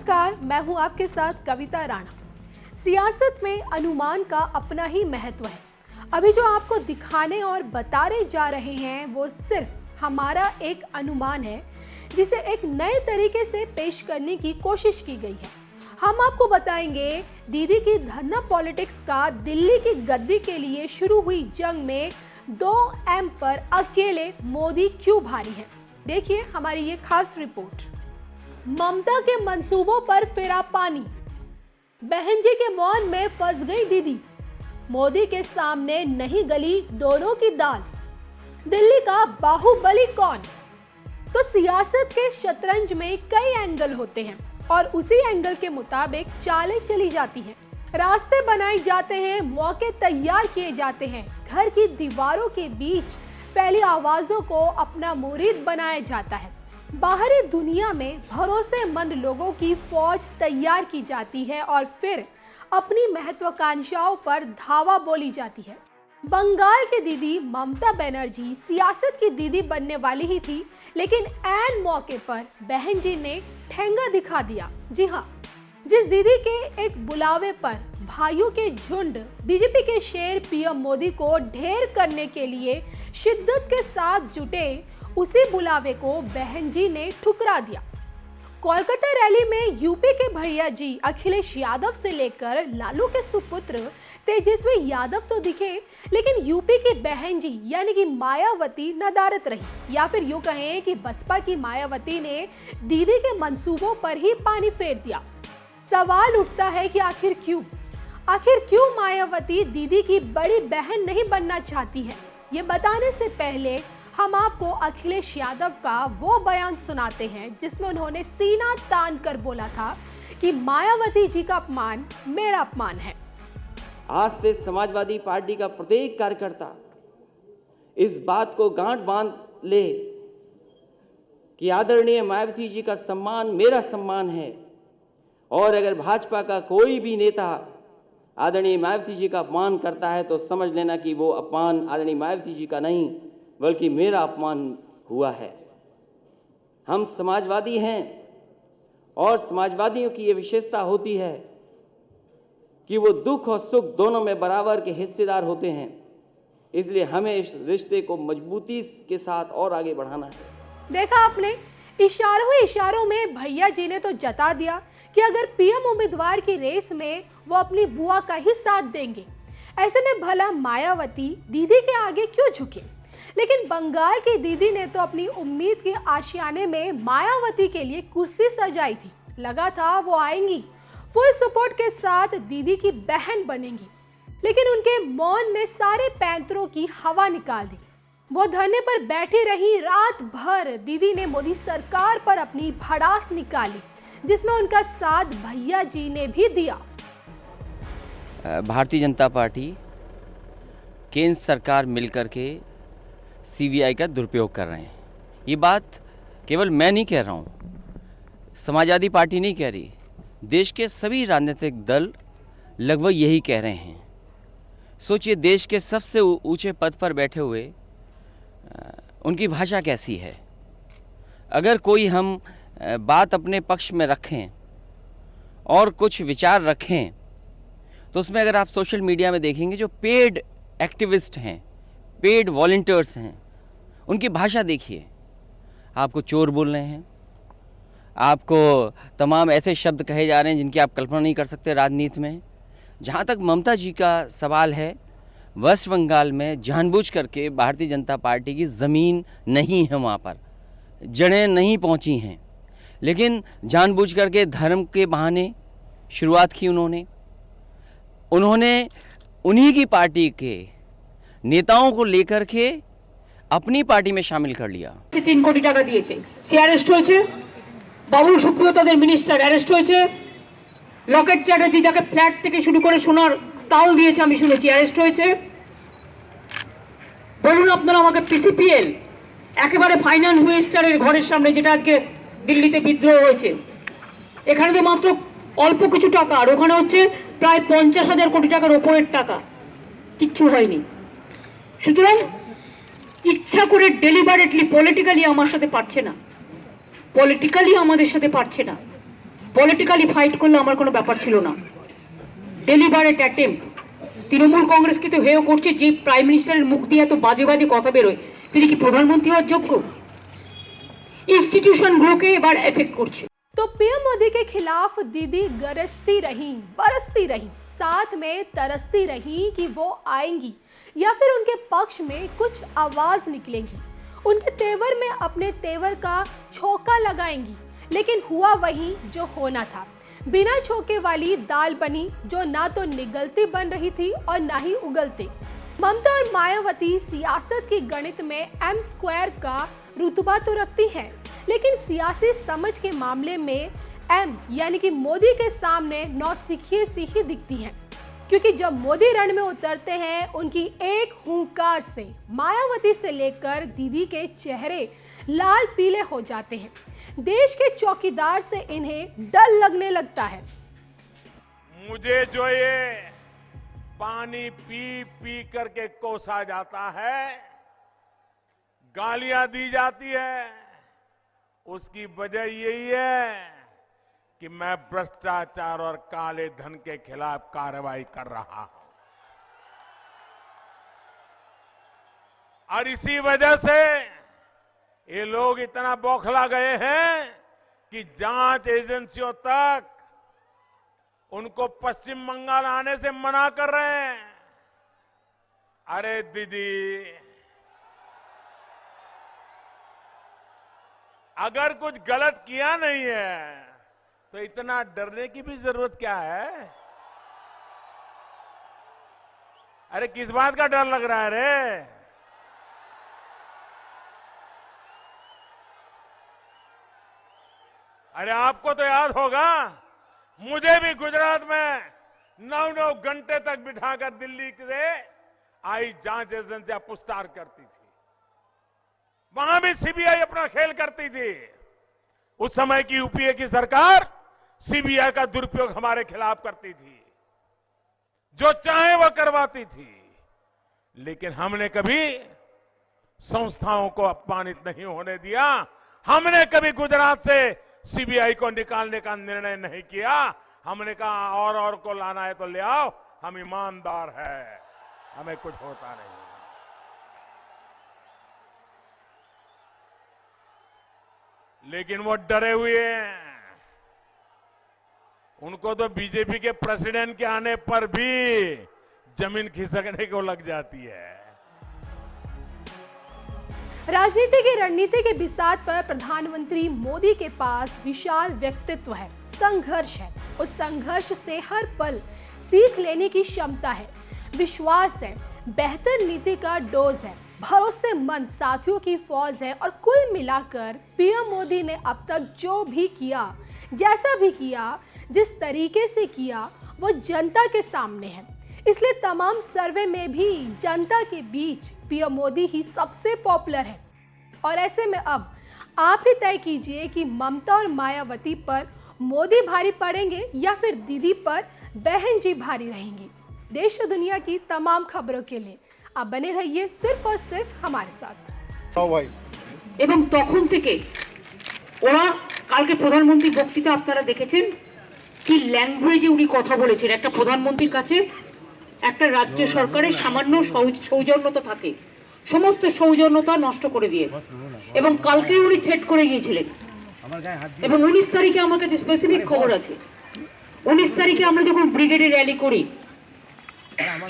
नमस्कार, मैं हूं आपके साथ कविता राणा। सियासत में अनुमान का अपना ही महत्व है। अभी जो आपको दिखाने और बताने जा रहे हैं वो सिर्फ हमारा एक अनुमान है, जिसे एक नए तरीके से पेश करने की कोशिश की गई है। हम आपको बताएंगे दीदी की धन्ना पॉलिटिक्स का दिल्ली की गद्दी के लिए शुरू हुई जंग में 2M पर अकेले मोदी क्यों भारी है। देखिए हमारी ये खास रिपोर्ट। ममता के मंसूबों पर फिरा पानी, बहन जी के मौन में फंस गई दीदी, मोदी के सामने नहीं गली दोनों की दाल, दिल्ली का बाहुबली कौन। तो सियासत के शतरंज में कई एंगल होते हैं और उसी एंगल के मुताबिक चालें चली जाती हैं, रास्ते बनाए जाते हैं, मौके तैयार किए जाते हैं, घर की दीवारों के बीच फैली आवाजों को अपना मुरीद बनाया जाता है। बाहरी दुनिया में भरोसेमंद लोगों की फौज तैयार की जाती है और फिर अपनी महत्वाकांक्षाओं पर धावा बोली जाती है। बंगाल की दीदी ममता बनर्जी सियासत की दीदी बनने वाली ही थी, लेकिन ऐन मौके पर बहन जी ने ठेंगा दिखा दिया। जी हाँ, जिस दीदी के एक बुलावे पर भाइयों के झुंड बीजेपी के शेर पीएम मोदी को ढेर करने के लिए शिद्दत के साथ जुटे, उसी बुलावे को बहन जी ने ठुकरा दिया। कोलकाता रैली में यूपी के भैया जी अखिलेश यादव से लेकर लालू के सुपुत्र तेजस्वी यादव तो दिखे, लेकिन यूपी की बहन जी यानी कि मायावती नदारत रही, या फिर यूं कहें कि बसपा की मायावती ने दीदी के मंसूबों पर ही पानी फेर दिया। सवाल उठता है कि आखिर क्यों मायावती दीदी की बड़ी बहन नहीं बनना चाहती है। ये बताने से पहले हम आपको अखिलेश यादव का वो बयान सुनाते हैं जिसमें उन्होंने सीना तान कर बोला था कि मायावती जी का अपमान मेरा अपमान है। आज से समाजवादी पार्टी का प्रत्येक कार्यकर्ता इस बात को गांठ बांध ले कि आदरणीय मायावती जी का सम्मान मेरा सम्मान है, और अगर भाजपा का कोई भी नेता आदरणीय मायावती जी का अपमान करता है तो समझ लेना कि वो अपमान आदरणीय मायावती जी का नहीं बल्कि मेरा अपमान हुआ है। हम समाजवादी हैं और समाजवादियों की ये विशेषता होती है कि वो दुख और सुख दोनों में बराबर के हिस्सेदार होते हैं, इसलिए हमें इस रिश्ते को मजबूती के साथ और आगे बढ़ाना है। देखा आपने, इशारों में भैया जी ने तो जता दिया कि अगर पीएम उम्मीदवार की रेस में वो अपनी बुआ का ही साथ देंगे। ऐसे में भला मायावती दीदी के आगे क्यों झुके। लेकिन बंगाल की दीदी ने तो अपनी उम्मीद के आशियाने में मायावती के लिए कुर्सी सजाई थी। लगा था वो आएंगी, फुल सपोर्ट के साथ दीदी की बहन बनेंगी, लेकिन उनके मौन ने सारे पैंतरों की हवा निकाल दी। वो धरने पर बैठी रही रात भर। दीदी ने मोदी सरकार पर अपनी भड़ास निकाली, जिसमें उनका साथ भैया जी ने भी दिया। भारतीय जनता पार्टी केंद्र सरकार मिलकर के सीबीआई का दुरुपयोग कर रहे हैं। ये बात केवल मैं नहीं कह रहा हूँ, समाजवादी पार्टी नहीं कह रही, देश के सभी राजनीतिक दल लगभग यही कह रहे हैं। सोचिए, देश के सबसे ऊंचे पद पर बैठे हुए उनकी भाषा कैसी है। अगर कोई हम बात अपने पक्ष में रखें और कुछ विचार रखें तो उसमें अगर आप सोशल मीडिया में देखेंगे जो पेड एक्टिविस्ट हैं, पेड वॉलंटियर्स हैं, उनकी भाषा देखिए। आपको चोर बोल रहे हैं, आपको तमाम ऐसे शब्द कहे जा रहे हैं जिनकी आप कल्पना नहीं कर सकते राजनीति में। जहाँ तक ममता जी का सवाल है, वेस्ट बंगाल में जानबूझ करके भारतीय जनता पार्टी की ज़मीन नहीं है, वहाँ पर जड़ें नहीं पहुँची हैं, लेकिन जानबूझ करके धर्म के बहाने शुरुआत की उन्होंने उन्हीं की पार्टी के नेताओं को लेकर के अपनी पार्टी में शामिल कर लिया। 3 কোটি টাকা দিয়েছে, সে অ্যারেস্ট হয়েছে। বাবুল সুপ্রিয় তাদের মিনিস্টার অ্যারেস্ট হয়েছে। লকেট চ্যাটার্জি যাকে ফ্ল্যাট থেকে শুরু করে সোনার তাল দিয়েছে আমি শুনেছি, অ্যারেস্ট হয়েছে। বলুন আপনারা আমাকে পিসিপিএল একেবারে ফাইনান্স মিনিস্টারের ঘরের সামনে, যেটা আজকে দিল্লিতে বিদ্রোহ হয়েছে, এখানে তো মাত্র অল্প কিছু টাকা, আর ওখানে হচ্ছে প্রায় 50,000 কোটি টাকার ওপরের টাকা, কিচ্ছু হয়নি। সুতরাং ইচ্ছা করে ডেলিবারেটলি পলিটিক্যালি আমার সাথে পারছে না, পলিটিক্যালি আমাদের সাথে পারছে না। পলিটিক্যালি ফাইট করলে আমার কোনো ব্যাপার ছিল না। ডেলিভারেট অ্যাটেম্প, তৃণমূল কংগ্রেসকে তো হেয় করছে, যে প্রাইম মিনিস্টারের মুখ দিয়ে এত বাজে বাজে কথা বেরোয়, তিনি কি প্রধানমন্ত্রী হওয়ার যোগ্য? इंस्टीट्यूशनগুলোকে এবার এফেক্ট করছে। तो पीएम मोदी के खिलाफ दीदी गरजती रही, बरसती रही, साथ में तरसती रही कि वो आएंगी या फिर उनके पक्ष में कुछ आवाज निकलेंगी, उनके तेवर में अपने तेवर का छोका लगाएंगी। लेकिन हुआ वही जो होना था। बिना छोके वाली दाल बनी जो ना तो निगलती बन रही थी और ना ही उगलती। ममता और मायावती सियासत की गणित में M² का रुतबा तो रखती हैं, लेकिन सियासी समझ के मामले में M यानी कि मोदी के सामने नौसिखिए सी ही दिखती हैं। क्योंकि जब मोदी रण में उतरते हैं, उनकी एक हुंकार से मायावती से लेकर दीदी के चेहरे लाल पीले हो जाते हैं। देश के चौकीदार से इन्हें डर लगने लगता है। मुझे जो ये पानी पी पी करके कोसा जाता है, गालियां दी जाती है, उसकी वजह यही है कि मैं भ्रष्टाचार और काले धन के खिलाफ कार्रवाई कर रहा हूं। और इसी वजह से ये लोग इतना बौखला गए हैं कि जांच एजेंसियों तक उनको पश्चिम बंगाल आने से मना कर रहे हैं। अरे दीदी, अगर कुछ गलत किया नहीं है तो इतना डरने की भी जरूरत क्या है? अरे किस बात का डर लग रहा है रे? अरे आपको तो याद होगा, मुझे भी गुजरात में 9-9 घंटे तक बिठाकर दिल्ली से आई जांच एजेंसियां पूछताछ करती थी। वहां भी सीबीआई अपना खेल करती थी। उस समय की यूपीए की सरकार सीबीआई का दुरुपयोग हमारे खिलाफ करती थी, जो चाहे वह करवाती थी। लेकिन हमने कभी संस्थाओं को अपमानित नहीं होने दिया। हमने कभी गुजरात से सीबीआई को निकालने का निर्णय नहीं किया। हमने कहा और को लाना है तो ले आओ, हम ईमानदार है, हमें कुछ होता नहीं। लेकिन वो डरे हुए हैं। उनको तो बीजेपी के प्रेसिडेंट के आने पर भी जमीन खिसकने को लग जाती है। राजनीति की रणनीति के बिसात पर प्रधानमंत्री मोदी के पास विशाल व्यक्तित्व है, संघर्ष है। उस संघर्ष से हर पल सीख लेने की क्षमता है, विश्वास है, बेहतर नीति का डोज है, भरोसेमंद साथियों की फौज है। और कुल मिलाकर पीएम मोदी ने अब तक जो भी किया, जैसा भी किया, जिस तरीके से किया, वो जनता के सामने है। इसलिए तमाम सर्वे में भी जनता के बीच पीएम मोदी ही सबसे पॉपुलर है। और ऐसे में अब आप ही तय कीजिए कि ममता और मायावती पर मोदी भारी पड़ेंगे या फिर दीदी पर बहन जी भारी रहेंगी। देश और दुनिया की तमाम खबरों के लिए आप बने रहिए सिर्फ और सिर्फ हमारे साथ। এবং তখন থেকে ওরা কালকে প্রধানমন্ত্রীর বক্তৃতা আপনারা দেখেছেন কি ল্যাঙ্গুয়েজে উনি কথা বলেছেন। একটা প্রধানমন্ত্রীর কাছে একটা রাজ্য সরকারের সামান্য সৌজন্যতা থাকে, সমস্ত সৌজন্যতা নষ্ট করে দিয়ে। এবং কালকে উনি থ্রেট করে গিয়েছিলেন। এবং 19 তারিখে আমার কাছে স্পেসিফিক খবর আছে, 19 তারিখে আমরা যখন ব্রিগেডে র্যালি করি,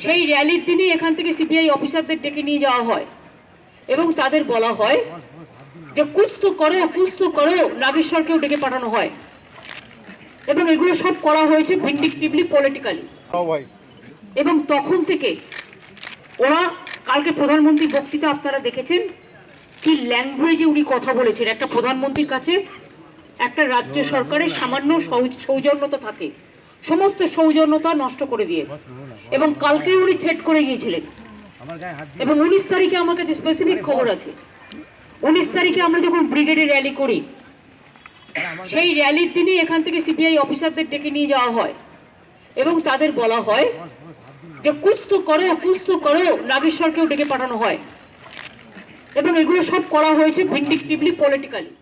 সেই র্যালির দিনে এখান থেকে সিবিআই অফিসারদের ডেকে নিয়ে যাওয়া হয় এবং তাদের বলা হয় যে কুছ তো করো, নাগেশ্বরকেও ডেকে পাঠানো হয়। এবং এগুলো সব করা হয়েছে ভিন্ডিকটিভলি, পলিটিক্যালি। এবং তখন থেকে ওরা কালকে প্রধানমন্ত্রীর বক্তৃতা আপনারা দেখেছেন কি ল্যাঙ্গুয়েজে উনি কথা বলেছেন। একটা প্রধানমন্ত্রীর কাছে একটা রাজ্য সরকারের সামান্য সৌজন্যতা থাকে, সমস্ত সৌজন্যতা নষ্ট করে দিয়ে। এবং কালকে উনি থ্রেট করে গিয়েছিলেন। এবং 19 তারিখে আমার কাছে স্পেসিফিক খবর আছে, 19 তারিখে আমরা যখন ব্রিগেডে র্যালি করি, সেই র্যালির দিনে এখান থেকে সিবিআই অফিসারদের ডেকে নিয়ে যাওয়া হয় এবং তাদের বলা হয় যে কুছ তো করো, নাগেশ্বরকেও ডেকে পাঠানো হয়। এবং এগুলো সব করা হয়েছে ভিন্ডিকটিভলি, পলিটিক্যালি।